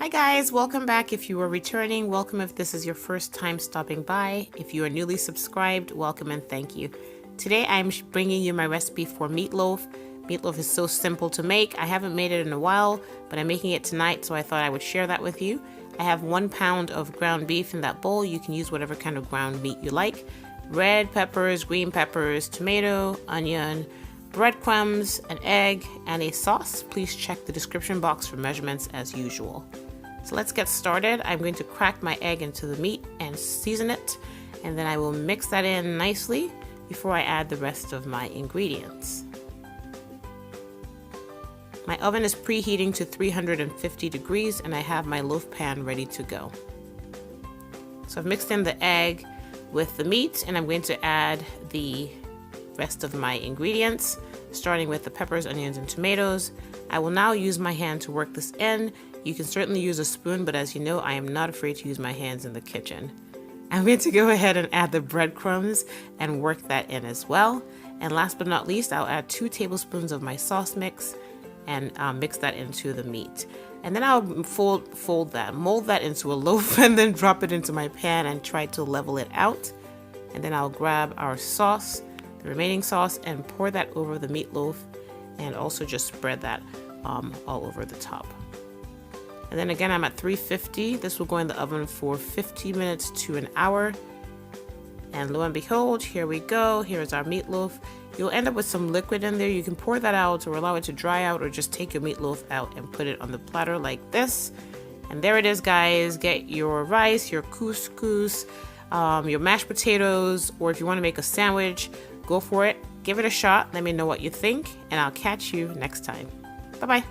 Hi guys, welcome back. If you are returning, welcome if this is your first time stopping by. If you are newly subscribed, welcome and thank you. Today I'm bringing you my recipe for meatloaf. Meatloaf is so simple to make. I haven't made it in a while, but I'm making it tonight, so I thought I would share that with you. I have 1 pound of ground beef in that bowl. You can use whatever kind of ground meat you like. Red peppers, green peppers, tomato, onion, breadcrumbs, an egg, and a sauce. Please check the description box for measurements as usual. So let's get started. I'm going to crack my egg into the meat and season it, and then I will mix that in nicely before I add the rest of my ingredients. My oven is preheating to 350 degrees and I have my loaf pan ready to go. So I've mixed in the egg with the meat and I'm going to add the rest of my ingredients, starting with the peppers, onions, and tomatoes. I will now use my hand to work this in. You can certainly use a spoon, but as you know, I am not afraid to use my hands in the kitchen. I'm going to go ahead and add the breadcrumbs and work that in as well. And last but not least, I'll add 2 tablespoons of my sauce mix and mix that into the meat. And then I'll mold that into a loaf and then drop it into my pan and try to level it out. And then I'll grab our sauce, the remaining sauce, and pour that over the meatloaf and also just spread that all over the top. And then again, I'm at 350. This will go in the oven for 50 minutes to an hour. And lo and behold, here we go. Here's our meatloaf. You'll end up with some liquid in there. You can pour that out or allow it to dry out, or just take your meatloaf out and put it on the platter like this. And there it is, guys. Get your rice, your couscous, your mashed potatoes, or if you want to make a sandwich, go for it. Give it a shot. Let me know what you think, and I'll catch you next time. Bye-bye.